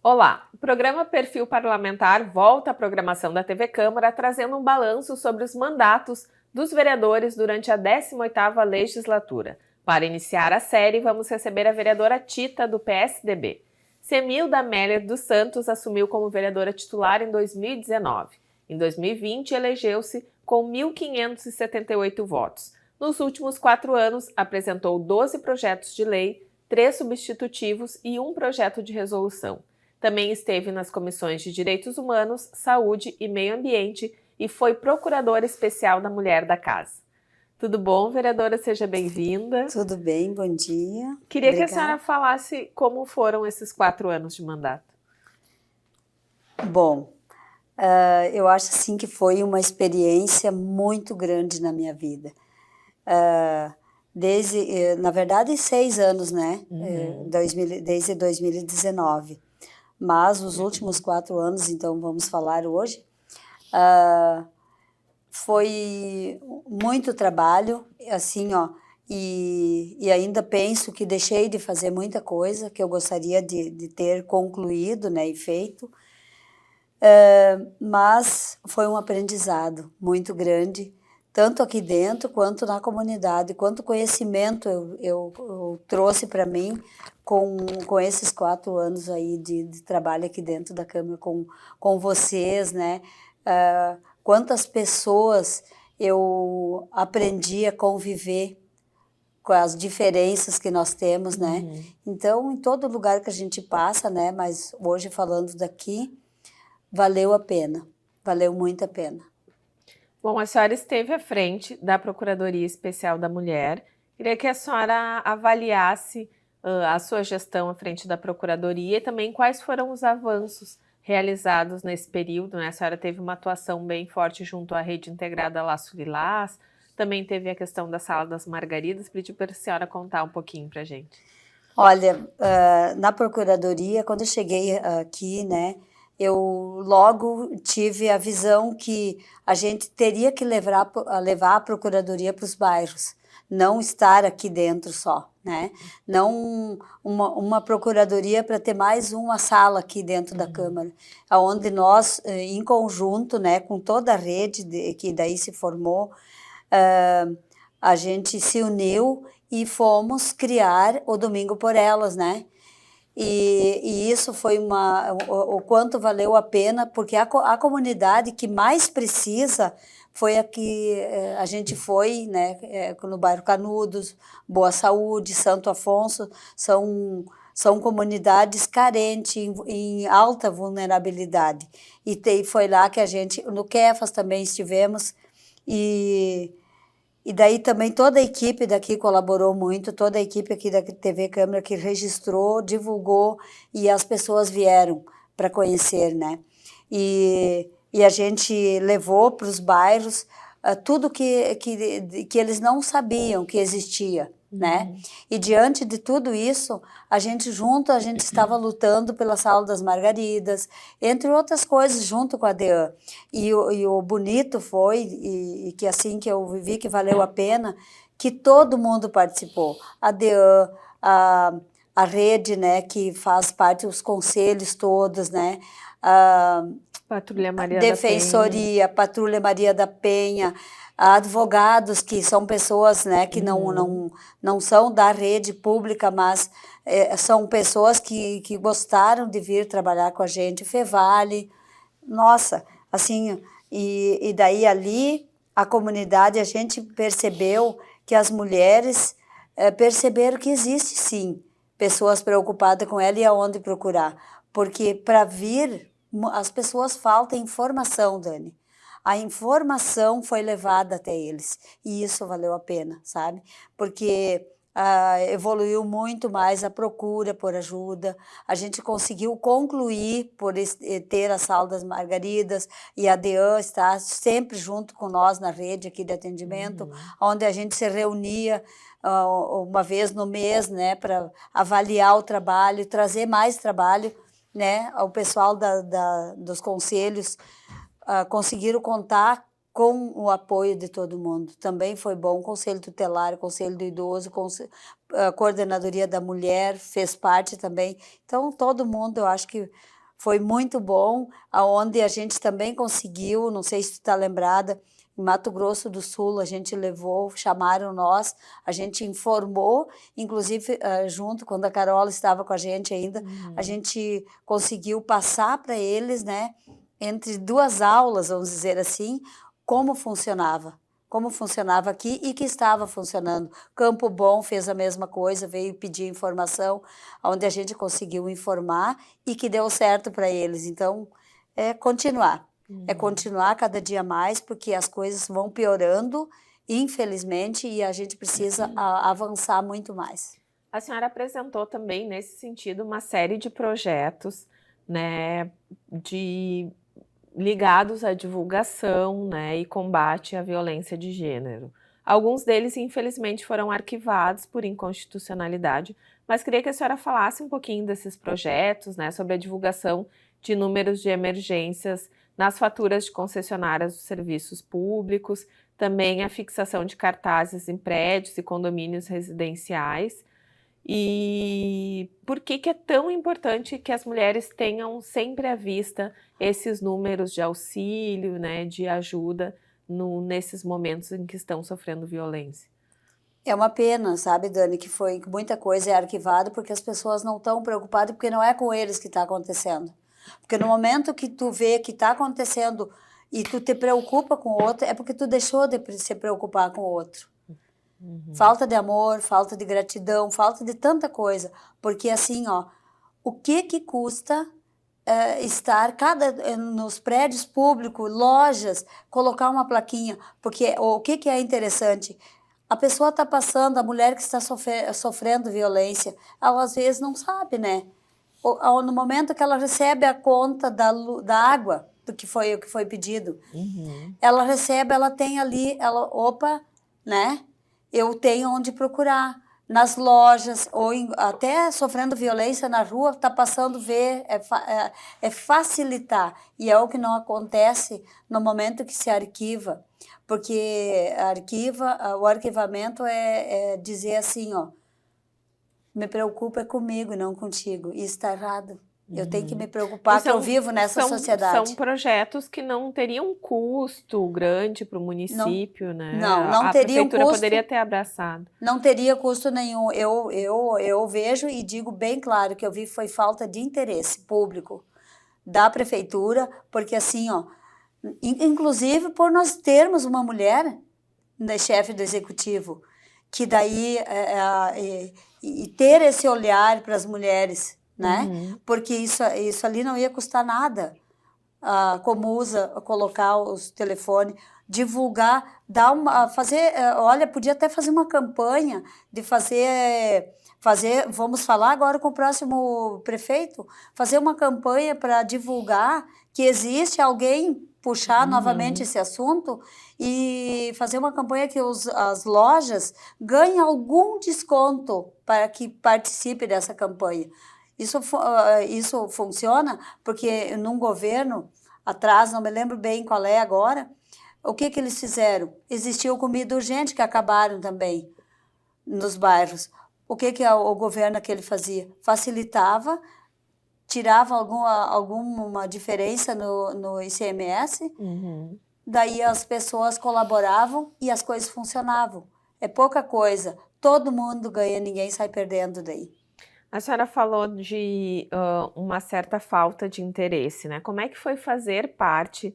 Olá, o programa Perfil Parlamentar volta à programação da TV Câmara trazendo um balanço sobre os mandatos dos vereadores durante a 18ª legislatura. Para iniciar a série, vamos receber a vereadora Tita, do PSDB. Semilda Meller dos Santos assumiu como vereadora titular em 2019. Em 2020, elegeu-se com 1.578 votos. Nos últimos 4 anos, apresentou 12 projetos de lei, 3 substitutivos e 1 projeto de resolução. Também esteve nas comissões de Direitos Humanos, Saúde e Meio Ambiente e foi procuradora especial da Mulher da Casa. Tudo bom, vereadora? Seja bem-vinda. Tudo bem, bom dia. Queria que a senhora falasse como foram esses 4 anos de mandato. Bom, eu acho assim que foi uma experiência muito grande na minha vida. Na verdade, 6 anos, né? Desde 2019. Mas os últimos 4 anos, então vamos falar hoje, foi muito trabalho, assim, e ainda penso que deixei de fazer muita coisa que eu gostaria de ter concluído, né, e feito, mas foi um aprendizado muito grande, tanto aqui dentro quanto na comunidade, quanto conhecimento eu trouxe para mim com esses 4 anos aí de trabalho aqui dentro da Câmara com vocês, né? Quantas pessoas eu aprendi a conviver com as diferenças que nós temos, né? Então, em todo lugar que a gente passa, né? Mas hoje falando daqui, valeu a pena, valeu muito a pena. Bom, a senhora esteve à frente da Procuradoria Especial da Mulher. Queria que a senhora avaliasse a sua gestão à frente da Procuradoria e também quais foram os avanços realizados nesse período, né? A senhora teve uma atuação bem forte junto à Rede Integrada Laço Lilás, também teve a questão da Sala das Margaridas. Pedi para a senhora contar um pouquinho para a gente. Olha, na Procuradoria, quando eu cheguei aqui, né, eu logo tive a visão que a gente teria que levar a Procuradoria para os bairros, não estar aqui dentro só, né? Não uma Procuradoria para ter mais uma sala aqui dentro da Câmara, onde nós, em conjunto, né, com toda a rede que daí se formou, a gente se uniu e fomos criar o Domingo por Elas, né? E isso foi o quanto valeu a pena, porque a comunidade que mais precisa foi a que a gente foi, né, no bairro Canudos, Boa Saúde, Santo Afonso, são comunidades carentes, em alta vulnerabilidade. E foi lá que a gente, no Kefas também estivemos, e daí também toda a equipe daqui colaborou muito, toda a equipe aqui da TV Câmara que registrou, divulgou e as pessoas vieram para conhecer, né? E a gente levou para os bairros tudo que eles não sabiam que existia, né? E diante de tudo isso, a gente estava lutando pela Sala das Margaridas, entre outras coisas, junto com a DEAN. E o bonito foi, e que assim que eu vivi, que valeu a pena, que todo mundo participou. A DEAN, a rede, né, que faz parte dos conselhos todos, né? Patrulha Maria Defensoria, Patrulha Maria da Penha, advogados que são pessoas, né, que não são da rede pública, mas são pessoas que gostaram de vir trabalhar com a gente, Fevale, nossa, assim, e daí ali a comunidade, a gente percebeu que as mulheres perceberam que existe sim pessoas preocupadas com ela e aonde procurar, porque para vir as pessoas faltam informação, Dani. A informação foi levada até eles e isso valeu a pena, sabe? Porque evoluiu muito mais a procura por ajuda, a gente conseguiu concluir por ter a Sala das Margaridas e a DEAN está sempre junto com nós na rede aqui de atendimento, onde a gente se reunia uma vez no mês, né, para avaliar o trabalho, trazer mais trabalho, né, ao pessoal dos conselhos, conseguiram contar com o apoio de todo mundo. Também foi bom, Conselho Tutelar, Conselho do Idoso, Coordenadoria da Mulher fez parte também. Então, todo mundo, eu acho que Foi muito bom, aonde a gente também conseguiu, não sei se tu está lembrada, em Mato Grosso do Sul, a gente levou, chamaram nós, a gente informou, inclusive junto, quando a Carola estava com a gente ainda, a gente conseguiu passar para eles, né, entre duas aulas, vamos dizer assim, como funcionava aqui e que estava funcionando. Campo Bom fez a mesma coisa, veio pedir informação, onde a gente conseguiu informar e que deu certo para eles. Então, é continuar. É continuar cada dia mais, porque as coisas vão piorando, infelizmente, e a gente precisa avançar muito mais. A senhora apresentou também, nesse sentido, uma série de projetos, né, ligados à divulgação, né, e combate à violência de gênero. Alguns deles, infelizmente, foram arquivados por inconstitucionalidade, mas queria que a senhora falasse um pouquinho desses projetos, né, sobre a divulgação de números de emergências nas faturas de concessionárias dos serviços públicos, também a fixação de cartazes em prédios e condomínios residenciais. E por que é tão importante que as mulheres tenham sempre à vista esses números de auxílio, né, de ajuda nesses momentos em que estão sofrendo violência? É uma pena, sabe, Dani, que muita coisa é arquivada porque as pessoas não estão preocupadas, porque não é com eles que está acontecendo. Porque no momento que tu vê que está acontecendo e tu te preocupa com o outro, é porque tu deixou de se preocupar com o outro. Falta de amor, falta de gratidão, falta de tanta coisa. Porque assim, ó, o que custa estar nos prédios públicos, lojas, colocar uma plaquinha? Porque o que é interessante? A pessoa está passando, a mulher que está sofrendo violência, ela às vezes não sabe, né? No momento que ela recebe a conta da água, porque foi o que foi pedido, ela recebe, ela tem ali, opa, né? Eu tenho onde procurar. Nas lojas, ou até sofrendo violência na rua, está passando ver, é facilitar. E é o que não acontece no momento que se arquiva. Porque o arquivamento é dizer assim, ó, me preocupa é comigo, não contigo. Isso está errado. Eu tenho que me preocupar, que eu vivo nessa sociedade. São projetos que não teriam custo grande para o município, né? Não teria prefeitura custo, poderia ter abraçado. Não teria custo nenhum. Eu vejo e digo bem claro que eu vi foi falta de interesse público da prefeitura, porque assim, ó, inclusive por nós termos uma mulher, né, chefe do executivo, que daí e ter esse olhar para as mulheres, né? Porque isso ali não ia custar nada. Como colocar os telefones, divulgar, olha, podia até fazer uma campanha de fazer, vamos falar agora com o próximo prefeito, fazer uma campanha para divulgar que existe alguém, puxar novamente esse assunto e fazer uma campanha que as lojas ganhem algum desconto para que participe dessa campanha. Isso funciona porque num governo atrás, não me lembro bem qual é agora, o que eles fizeram? Existiu comida urgente que acabaram também nos bairros. O que o governo aquele fazia? Facilitava, tirava alguma diferença no ICMS, daí as pessoas colaboravam e as coisas funcionavam. É pouca coisa, todo mundo ganha, ninguém sai perdendo daí. A senhora falou de uma certa falta de interesse, né? Como é que foi fazer parte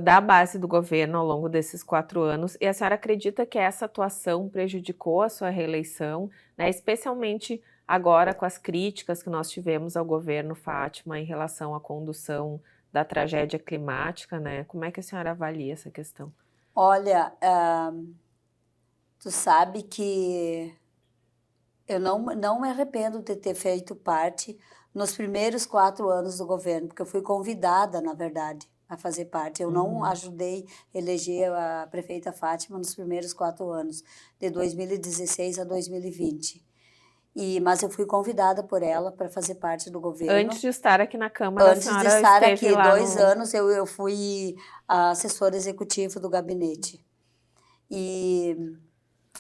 da base do governo ao longo desses 4 anos? E a senhora acredita que essa atuação prejudicou a sua reeleição, né? Especialmente agora com as críticas que nós tivemos ao governo Fátima em relação à condução da tragédia climática, né? Como é que a senhora avalia essa questão? Olha, tu sabe que eu não me arrependo de ter feito parte nos primeiros 4 anos do governo, porque eu fui convidada, na verdade, a fazer parte. Eu não ajudei a eleger a prefeita Fátima nos primeiros 4 anos, de 2016 a 2020. Mas eu fui convidada por ela para fazer parte do governo. Antes de estar aqui na Câmara, Antes de estar aqui, 2 anos, eu fui a assessora executiva do gabinete. E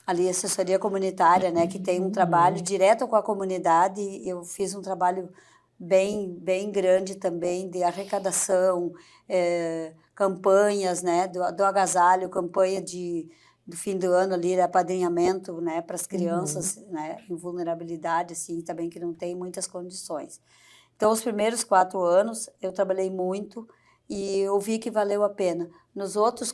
ali assessoria comunitária, né, que tem um trabalho direto com a comunidade. Eu fiz um trabalho bem grande também de arrecadação, campanhas, né, do agasalho, campanha do fim do ano ali, de apadrinhamento, né, para as crianças, né, em vulnerabilidade, assim, também que não tem muitas condições. Então, os primeiros 4 anos, eu trabalhei muito e eu vi que valeu a pena. Nos outros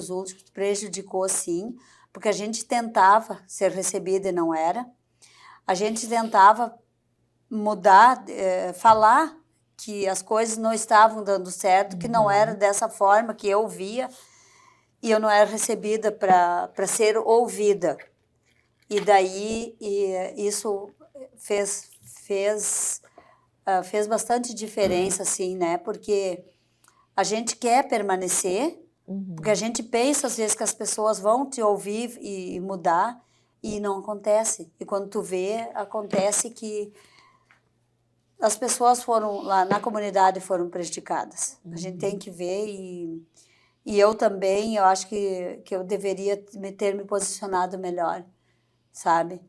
últimos, prejudicou sim, porque a gente tentava ser recebida e não era. A gente tentava mudar, falar que as coisas não estavam dando certo, que não era dessa forma que eu via, e eu não era recebida para ser ouvida. E daí isso fez bastante diferença, assim, né? Porque a gente quer permanecer, porque a gente pensa às vezes que as pessoas vão te ouvir e mudar, e não acontece. E quando tu vê, acontece que as pessoas foram lá na comunidade foram prejudicadas. A gente tem que ver e eu também, eu acho que eu deveria ter me posicionado melhor, sabe?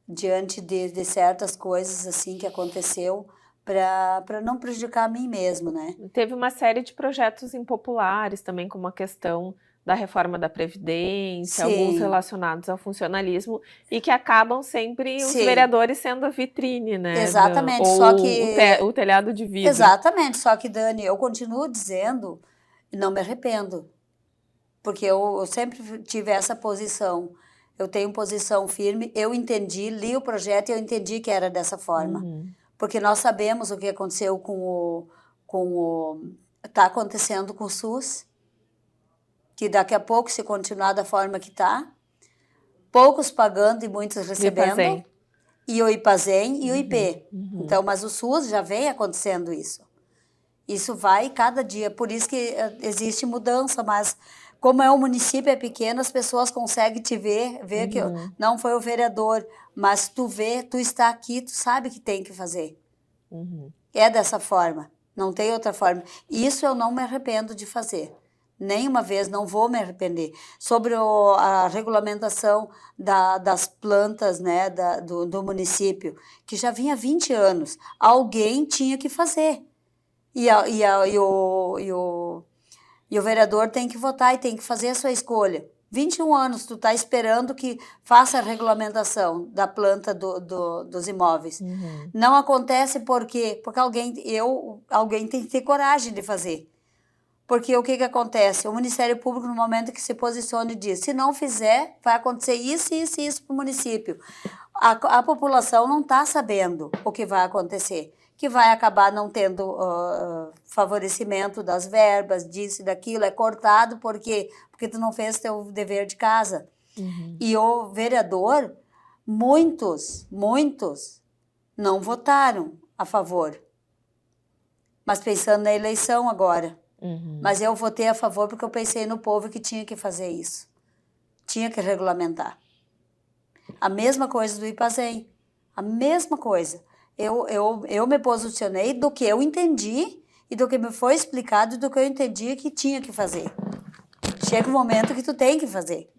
Diante de certas coisas assim que aconteceu, para não prejudicar a mim mesmo, né? Teve uma série de projetos impopulares também, como a questão da reforma da Previdência, alguns relacionados ao funcionalismo, e que acabam sempre os vereadores sendo a vitrine, né? Exatamente, ou só que... o telhado de vidro. Exatamente, só que, Dani, eu continuo dizendo, e não me arrependo, porque eu sempre tive essa posição. Eu tenho posição firme, eu entendi, li o projeto e eu entendi que era dessa forma. Porque nós sabemos o que aconteceu está acontecendo com o SUS, que daqui a pouco, se continuar da forma que está, poucos pagando e muitos recebendo, e o IPAZEM e o IP. Então, mas o SUS já vem acontecendo isso. Isso vai cada dia, por isso que existe mudança, mas como é um município pequeno, as pessoas conseguem te ver que não foi o vereador, mas tu vê, tu está aqui, tu sabe que tem que fazer. É dessa forma, não tem outra forma. Isso eu não me arrependo de fazer. Nenhuma vez, não vou me arrepender. Sobre a regulamentação das plantas, né, do município, que já vinha há 20 anos, alguém tinha que fazer. E o vereador tem que votar e tem que fazer a sua escolha. 21 anos tu está esperando que faça a regulamentação da planta dos imóveis. Não acontece por quê? Porque alguém tem que ter coragem de fazer. Porque o que acontece? O Ministério Público, no momento que se posiciona e diz, se não fizer, vai acontecer isso, isso e isso para o município. A população não está sabendo o que vai acontecer, que vai acabar não tendo favorecimento das verbas, disso e daquilo, é cortado porque tu não fez teu dever de casa. E o vereador, muitos não votaram a favor. Mas pensando na eleição agora. Mas eu votei a favor porque eu pensei no povo que tinha que fazer isso. Tinha que regulamentar. A mesma coisa do IPAZEM. A mesma coisa. Eu me posicionei do que eu entendi e do que me foi explicado e do que eu entendi que tinha que fazer. Chega um momento que tu tem que fazer.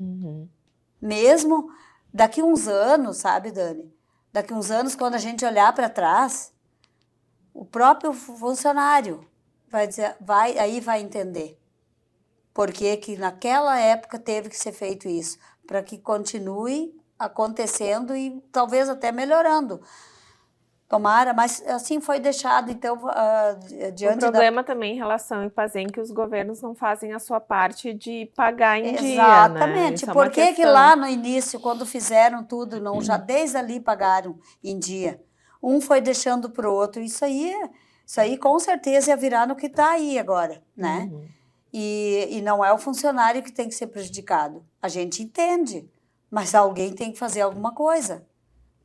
Mesmo daqui uns anos, sabe, Dani? Daqui uns anos, quando a gente olhar para trás, o próprio funcionário vai dizer, aí vai entender por que naquela época teve que ser feito isso, para que continue acontecendo e talvez até melhorando. Tomara, mas assim foi deixado, então, diante O problema também em relação ao IPAZEM é que os governos não fazem a sua parte de pagar em dia, né? Exatamente. Por que lá no início, quando fizeram tudo, não já desde ali pagaram em dia? Um foi deixando para o outro. Isso aí com certeza ia virar no que está aí agora, né? E não é o funcionário que tem que ser prejudicado. A gente entende, mas alguém tem que fazer alguma coisa,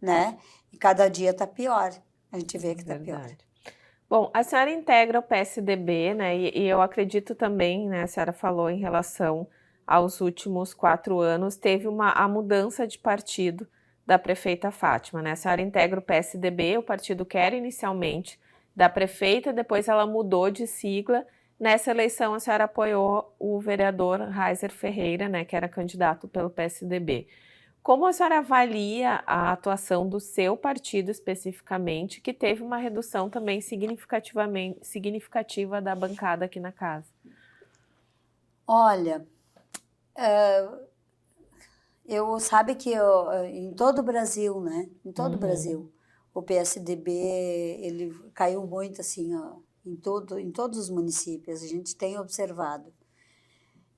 né? E cada dia está pior. A gente vê que está pior. Bom, a senhora integra o PSDB, né? E eu acredito também, né? A senhora falou em relação aos últimos 4 anos, teve a mudança de partido da prefeita Fátima, né? A senhora integra o PSDB, o partido que era inicialmente da prefeita, depois ela mudou de sigla. Nessa eleição, a senhora apoiou o vereador Reiser Ferreira, né? Que era candidato pelo PSDB. Como a senhora avalia a atuação do seu partido especificamente, que teve uma redução também significativa da bancada aqui na casa? Olha, sabe que em todo o Brasil, né? Em todo o Brasil, o PSDB, ele caiu muito, assim, ó, em todos os municípios, a gente tem observado.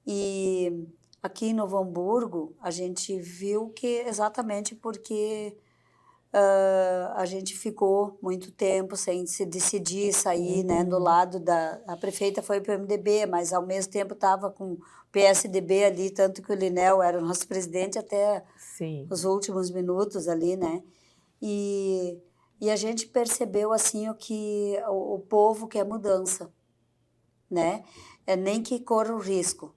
E aqui em Novo Hamburgo, a gente viu que exatamente porque a gente ficou muito tempo sem se decidir sair, né, do lado a prefeita foi para o MDB, mas ao mesmo tempo estava com o PSDB ali, tanto que o Linel era o nosso presidente até os últimos minutos ali, né, e a gente percebeu, assim, que o povo quer mudança, né, nem que corra o risco.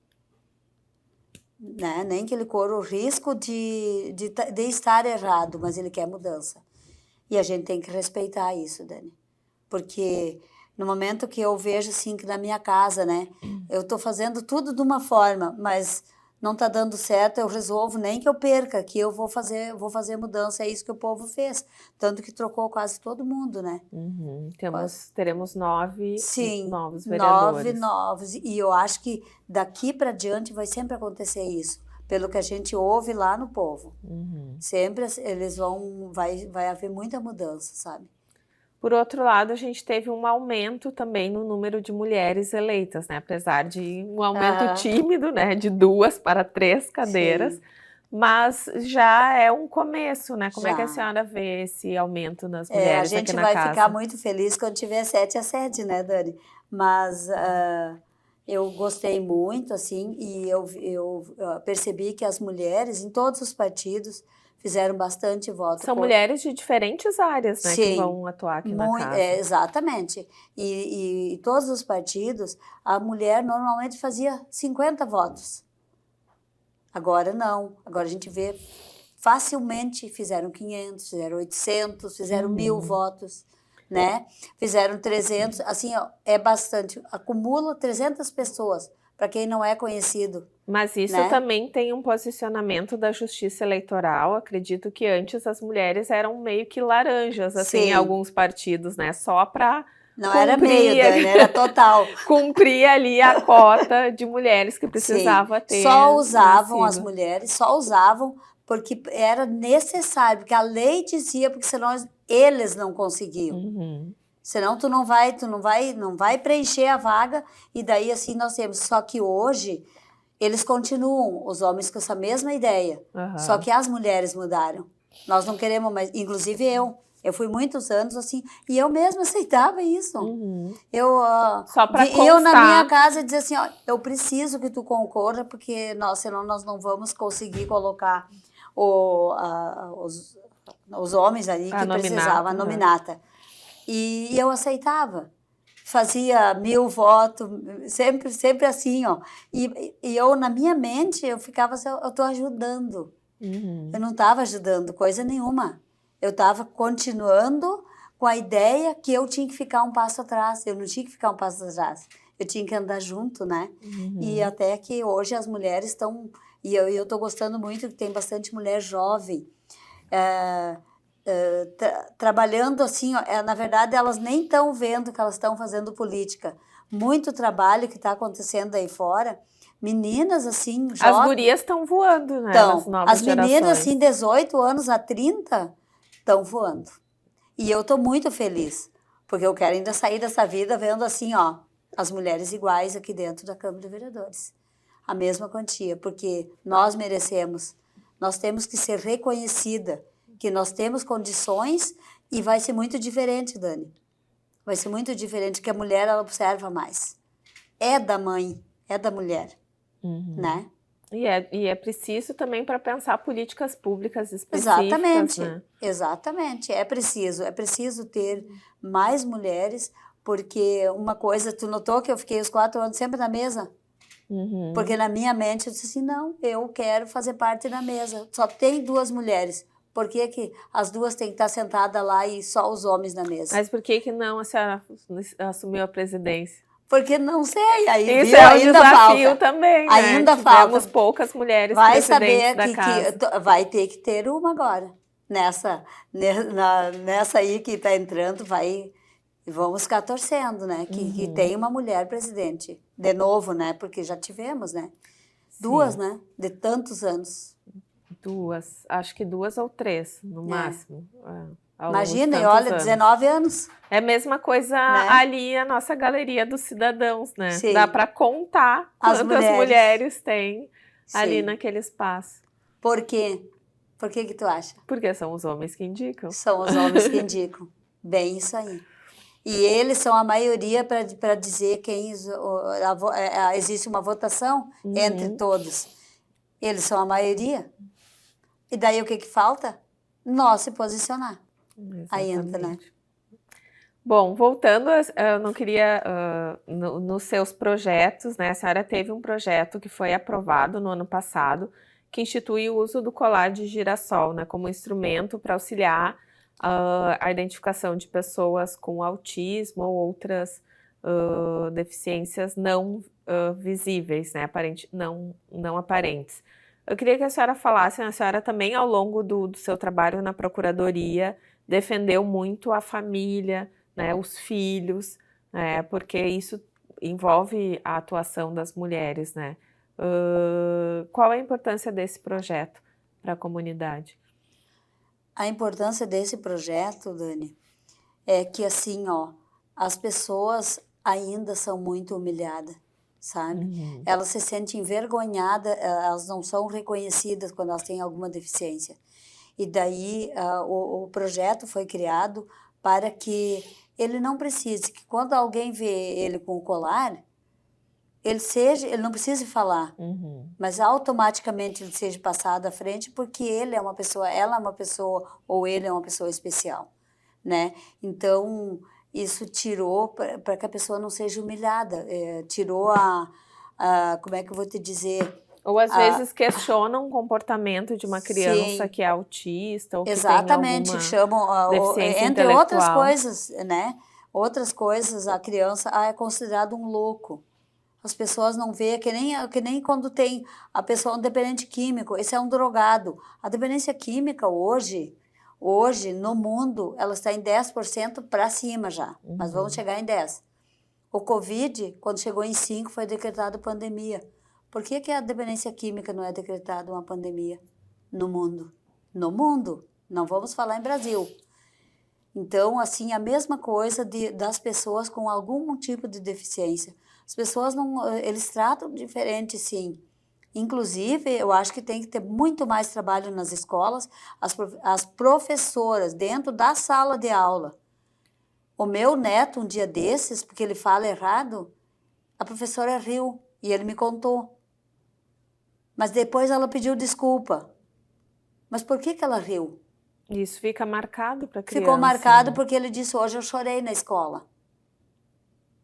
Né? Nem que ele corra o risco de estar errado, mas ele quer mudança. E a gente tem que respeitar isso, Dani. Porque no momento que eu vejo, assim, que na minha casa, né, eu estou fazendo tudo de uma forma, mas não está dando certo, eu resolvo, nem que eu perca, que eu vou fazer mudança, é isso que o povo fez. Tanto que trocou quase todo mundo, né? Teremos 9 Sim, novos vereadores. 9 novos. E eu acho que daqui para diante vai sempre acontecer isso, pelo que a gente ouve lá no povo. Sempre eles vai haver muita mudança, sabe? Por outro lado, a gente teve um aumento também no número de mulheres eleitas, né? Apesar de um aumento tímido, né? De 2 para 3 cadeiras. Sim. Mas já é um começo, né? Como é que a senhora vê esse aumento nas mulheres aqui na casa? A gente vai ficar muito feliz quando tiver 7-7, né, Dani? Mas eu gostei muito, assim, e eu percebi que as mulheres em todos os partidos fizeram bastante voto. São mulheres de diferentes áreas, né? Sim, que vão atuar aqui na casa. Exatamente. E todos os partidos, a mulher normalmente fazia 50 votos. Agora não. Agora a gente vê facilmente, fizeram 500, fizeram 800, fizeram 1.000 votos, né? Fizeram 300, assim, ó, é bastante. Acumula 300 pessoas, para quem não é conhecido. Mas isso, né, também tem um posicionamento da Justiça Eleitoral. Acredito que antes as mulheres eram meio que laranjas, assim, sim, em alguns partidos, né? Só para não era meio, Dani, era total. Cumprir ali a cota de mulheres que precisava ter. Só usavam as mulheres, só usavam porque era necessário, porque a lei dizia, porque senão eles não conseguiam. Senão tu não vai preencher a vaga, e daí assim nós temos. Só que hoje eles continuam, os homens com essa mesma ideia. Só que as mulheres mudaram. Nós não queremos mais, inclusive eu fui muitos anos assim, e eu mesma aceitava isso. Só para constar. Eu na minha casa dizia assim, ó, eu preciso que tu concorra, porque senão nós não vamos conseguir colocar os homens ali que precisavam, a nominata. E eu aceitava. Fazia 1.000 votos, sempre assim, ó. E eu, na minha mente, eu ficava assim, eu estou ajudando. Eu não estava ajudando coisa nenhuma. Eu estava continuando com a ideia que eu tinha que ficar um passo atrás. Eu não tinha que ficar um passo atrás. Eu tinha que andar junto, né? E até que hoje as mulheres estão... E eu estou gostando muito que tem bastante mulher jovem. Trabalhando assim, ó, na verdade elas nem estão vendo que elas estão fazendo política. Muito trabalho que está acontecendo aí fora. Meninas assim, jovens... As gurias estão voando, né? Então, as meninas assim, 18 anos a 30, estão voando. E eu estou muito feliz, porque eu quero ainda sair dessa vida vendo assim, ó, as mulheres iguais aqui dentro da Câmara de Vereadores. A mesma quantia, porque nós merecemos. Nós temos que ser reconhecida, que nós temos condições, e vai ser muito diferente, Dani. Vai ser muito diferente, que a mulher, ela observa mais. É da mãe, é da mulher, né? E é preciso também para pensar políticas públicas específicas. Exatamente, né? Exatamente. É preciso ter mais mulheres, porque uma coisa, tu notou que eu fiquei os 4 anos sempre na mesa? Porque na minha mente eu disse assim, não, eu quero fazer parte da mesa. Só tem 2 mulheres. Por que que as 2 têm que estar sentadas lá e só os homens na mesa? Mas por que não a senhora assumiu a presidência? Porque não sei, aí Isso viu, é um ainda desafio falta. também, né? Ainda Tivemos falta. poucas mulheres Vai presidentes saber da casa. vai ter que ter uma agora. Nessa aí que está entrando, vamos ficar torcendo, né? Que Uhum, tem uma mulher presidente. De novo, né? Porque já tivemos, né? Duas, sim, né? De tantos anos. duas, acho que 2 ou 3, no É. máximo, ao longo de Imagina, e tantos olha, anos. 19 anos, É a mesma coisa né? ali a nossa galeria dos cidadãos, né? Dá Sim. para contar As quantas mulheres, mulheres tem ali sim. naquele espaço, Por quê? Por que que tu acha? porque são os homens que indicam. São os homens que indicam. Bem isso aí. E eles são a maioria para dizer quem existe uma votação entre Uhum, todos. Eles são a maioria. E daí o que que falta? Nós se posicionar ainda, né? exatamente. Bom, voltando, eu não queria, nos seus projetos, né? A senhora teve um projeto que foi aprovado no ano passado, que institui o uso do colar de girassol, né, como instrumento para auxiliar a identificação de pessoas com autismo ou outras deficiências não visíveis, né, não aparentes. Eu queria que a senhora falasse, né, a senhora também, ao longo do seu trabalho na Procuradoria, defendeu muito a família, né, os filhos, né, porque isso envolve a atuação das mulheres, né? Qual a importância desse projeto para a comunidade? A importância desse projeto, Dani, é que assim, ó, as pessoas ainda são muito humilhadas, sabe? Uhum, Elas se sentem envergonhadas, elas não são reconhecidas quando elas têm alguma deficiência. E daí o projeto foi criado para que ele não precise, que quando alguém vê ele com o colar, ele não precise falar, uhum, mas automaticamente ele seja passado à frente porque ele é uma pessoa, ela é uma pessoa ou ele é uma pessoa especial, né? Então isso tirou para que a pessoa não seja humilhada, tirou como é que eu vou te dizer, ou às a, vezes questionam o comportamento de uma criança sim. que é autista ou que tem Exatamente, alguma chamam, deficiência entre outras intelectual. coisas, né? Outras coisas, a criança é considerado um louco. As pessoas não vê, que nem quando tem a pessoa um dependente químico, esse é um drogado. A dependência química hoje no mundo, ela está em 10% para cima já, mas vamos Uhum. chegar em 10. O Covid, quando chegou em 5 foi decretada pandemia. Por que que a dependência química não é decretada uma pandemia no mundo? No mundo, não vamos falar em Brasil. Então, assim, a mesma coisa das pessoas com algum tipo de deficiência. As pessoas não, eles tratam diferente, sim. Inclusive, eu acho que tem que ter muito mais trabalho nas escolas, as professoras dentro da sala de aula. O meu neto, um dia desses, porque ele fala errado, a professora riu e ele me contou. Mas depois ela pediu desculpa. Mas por que que ela riu? Isso fica marcado para a Ficou criança, marcado né? porque ele disse: hoje eu chorei na escola.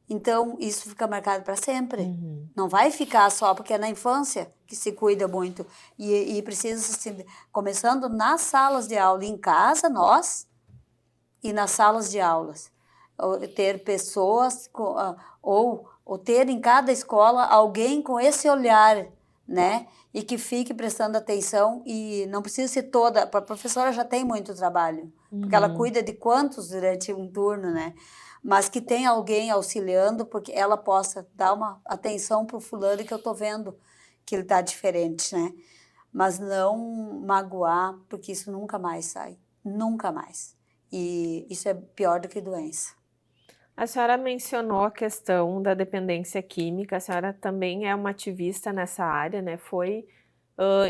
Então, isso fica marcado para sempre. Uhum. Não vai ficar só porque é na infância que se cuida muito. E precisa, assim, começando nas salas de aula, em casa, nós, e nas salas de aulas. Ter pessoas, ou ter em cada escola alguém com esse olhar, né? E que fique prestando atenção e não precisa ser toda, a professora já tem muito trabalho, porque ela Uhum. cuida de quantos durante um turno, né? Mas que tem alguém auxiliando, porque ela possa dar uma atenção para o fulano que eu estou vendo que ele está diferente, né? Mas não magoar, porque isso nunca mais sai, nunca mais. E isso é pior do que doença. A senhora mencionou a questão da dependência química, a senhora também é uma ativista nessa área, né? Foi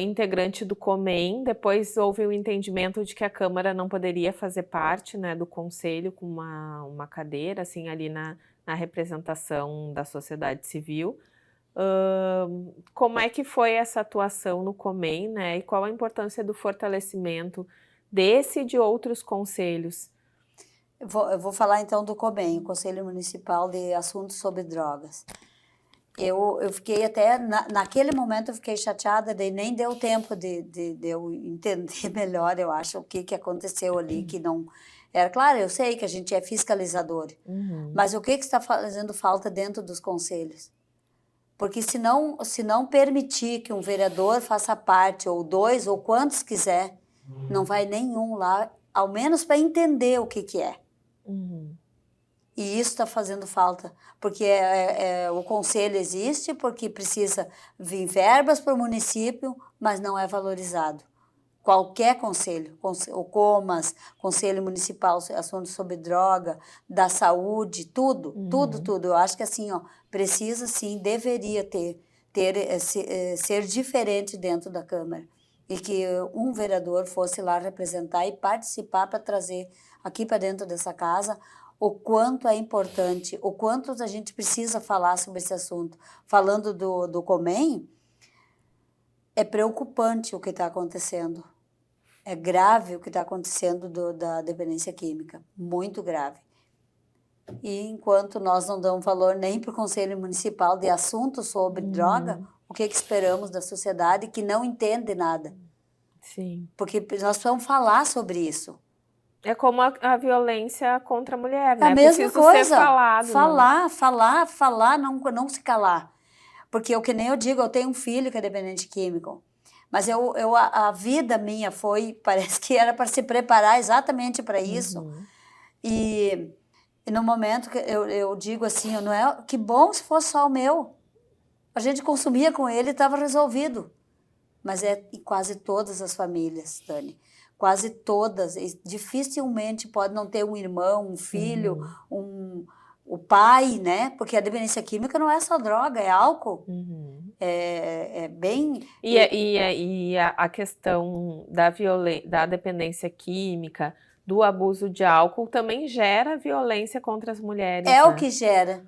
integrante do COMEN, depois houve o entendimento de que a Câmara não poderia fazer parte, né, do conselho com uma cadeira, assim, ali na representação da sociedade civil. Como é que foi essa atuação no COMEN, né? E qual a importância do fortalecimento desse e de outros conselhos? Eu vou falar então do COBEM, o Conselho Municipal de Assuntos sobre Drogas. Eu fiquei até, naquele momento eu fiquei chateada, daí nem deu tempo de eu entender melhor, eu acho, o que aconteceu ali, que não, Era claro, eu sei que a gente é fiscalizador, mas o que está fazendo falta dentro dos conselhos? Porque se não permitir que um vereador faça parte, ou dois, ou quantos quiser, não vai nenhum lá, ao menos para entender o que é. E isso está fazendo falta, porque o conselho existe, porque precisa vir verbas para o município, mas não é valorizado. Qualquer conselho, o COMAS, Conselho Municipal, assuntos sobre droga, da saúde, tudo. Eu acho que assim, ó, precisa sim, deveria ser diferente dentro da Câmara. E que um vereador fosse lá representar e participar para trazer aqui para dentro dessa casa o quanto é importante, o quanto a gente precisa falar sobre esse assunto. Falando do COMEM, é preocupante o que está acontecendo. É grave o que está acontecendo da dependência química, muito grave. E enquanto nós não damos valor nem para o Conselho Municipal de assuntos sobre droga, o que esperamos da sociedade que não entende nada? Sim. Porque nós precisamos falar sobre isso. É como a violência contra a mulher, né? É a mesma Precisa coisa. ser falado. Falar, não se calar. Porque que nem eu digo, eu tenho um filho que é dependente químico. Mas a vida minha parece que era para se preparar exatamente para isso. E no momento que eu digo assim, não é, que bom se fosse só o meu. A gente consumia com ele e estava resolvido. Mas é em quase todas as famílias, Dani. Quase todas. E dificilmente pode não ter um irmão, um filho, o pai, né? Porque a dependência química não é só droga, é álcool. É bem... E a questão da dependência química, do abuso de álcool, também gera violência contra as mulheres. É, né? O que gera.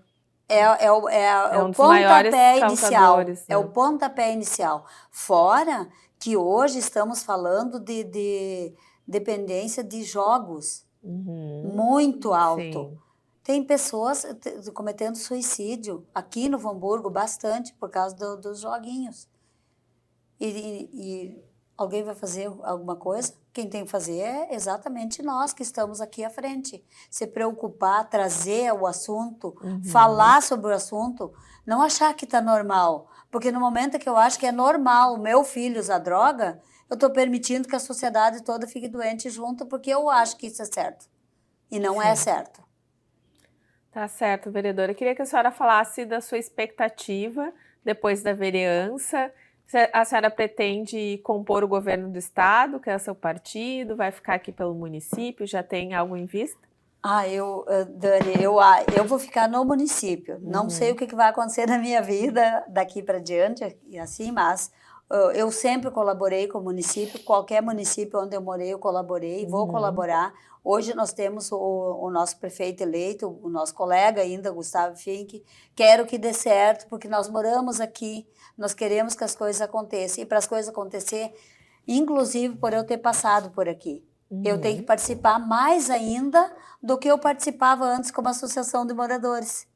É um o dos maiores pontapé inicial. causadores, né? É o pontapé inicial. Fora que hoje estamos falando de dependência de jogos muito alto. Sim. Tem pessoas cometendo suicídio aqui no Hamburgo, bastante, por causa dos joguinhos. E alguém vai fazer alguma coisa? Quem tem que fazer é exatamente nós que estamos aqui à frente. Se preocupar, trazer o assunto, falar sobre o assunto, não achar que está normal. Porque no momento que eu acho que é normal o meu filho usar droga, eu estou permitindo que a sociedade toda fique doente junto, porque eu acho que isso é certo. E não é certo. Tá certo, vereadora. Eu queria que a senhora falasse da sua expectativa depois da vereança. A senhora pretende compor o governo do estado, que é o seu partido, vai ficar aqui pelo município, já tem algo em vista? Dani, eu vou ficar no município. Não sei o que vai acontecer na minha vida daqui para diante, assim, mas eu sempre colaborei com o município, qualquer município onde eu morei eu colaborei, vou colaborar. Hoje nós temos o nosso prefeito eleito, o nosso colega ainda, Gustavo Fink. Quero que dê certo, porque nós moramos aqui, nós queremos que as coisas aconteçam. E para as coisas acontecer, inclusive por eu ter passado por aqui, eu tenho que participar mais ainda do que eu participava antes como associação de moradores.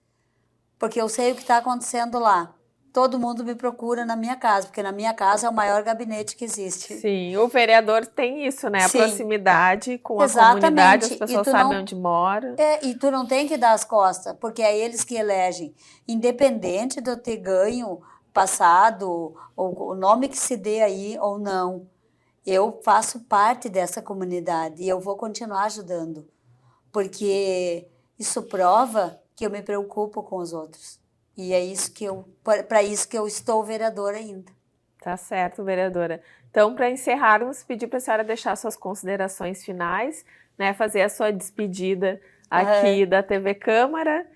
Porque eu sei o que está acontecendo lá. Todo mundo me procura na minha casa, porque na minha casa é o maior gabinete que existe. Sim, o vereador tem isso, né? A proximidade com a comunidade, as pessoas sabem onde mora. E tu não tem que dar as costas, porque é eles que elegem. Independente de eu ter ganho passado, ou o nome que se dê aí ou não, eu faço parte dessa comunidade e eu vou continuar ajudando, porque isso prova que eu me preocupo com os outros. E é isso para isso que eu estou vereadora ainda. Tá certo, vereadora. Então, para encerrarmos, pedir para a senhora deixar suas considerações finais, né, fazer a sua despedida aqui da TV Câmara,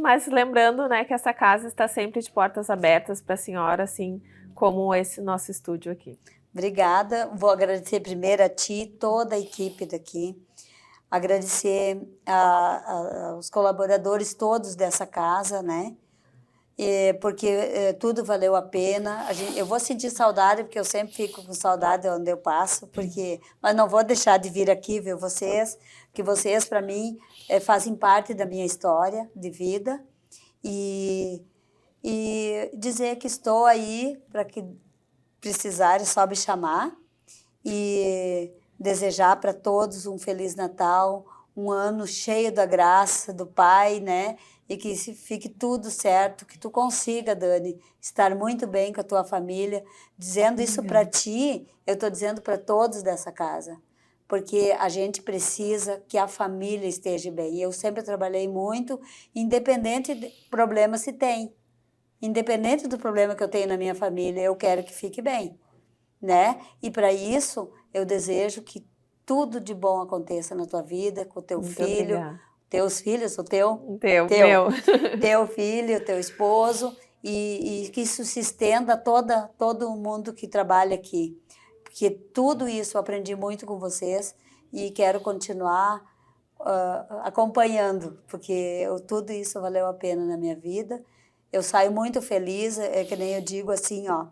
mas lembrando, né, que essa casa está sempre de portas abertas para a senhora, assim como esse nosso estúdio aqui. Obrigada. Vou agradecer primeiro a ti, toda a equipe daqui, agradecer aos colaboradores todos dessa casa, né? Porque tudo valeu a pena. Eu vou sentir saudade, porque eu sempre fico com saudade onde eu passo, mas não vou deixar de vir aqui ver vocês, que vocês, para mim, fazem parte da minha história de vida. E dizer que estou aí para que precisarem, só me chamar. E desejar para todos um Feliz Natal, um ano cheio da graça do Pai, né? E que fique tudo certo, que tu consiga, Dani, estar muito bem com a tua família. Dizendo isso para ti, eu estou dizendo para todos dessa casa, porque a gente precisa que a família esteja bem. Eu sempre trabalhei muito, independente de problema se tem. Independente do problema que eu tenho na minha família, eu quero que fique bem, né? E para isso, eu desejo que tudo de bom aconteça na tua vida, com o teu Muito filho, obrigada. teus filhos, o teu, Meu. teu filho, teu esposo, e que isso se estenda a todo mundo que trabalha aqui. Porque tudo isso eu aprendi muito com vocês e quero continuar acompanhando, porque tudo isso valeu a pena na minha vida. Eu saio muito feliz, é que nem eu digo assim, ó,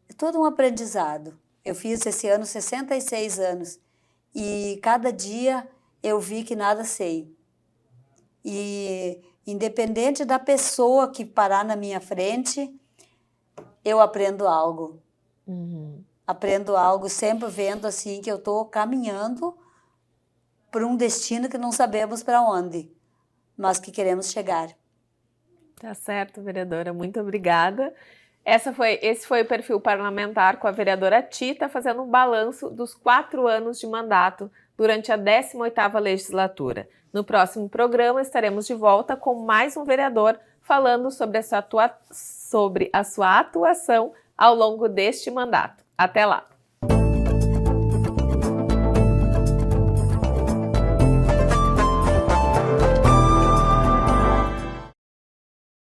é todo um aprendizado. Eu fiz esse ano 66 anos e cada dia eu vi que nada sei. E independente da pessoa que parar na minha frente, eu aprendo algo. Aprendo algo, sempre vendo assim que eu estou caminhando por um destino que não sabemos para onde, mas que queremos chegar. Tá certo, vereadora. Muito obrigada. Esse foi o perfil parlamentar com a vereadora Tita fazendo um balanço dos 4 anos de mandato durante a 18ª legislatura. No próximo programa estaremos de volta com mais um vereador falando sobre a sua atuação ao longo deste mandato. Até lá!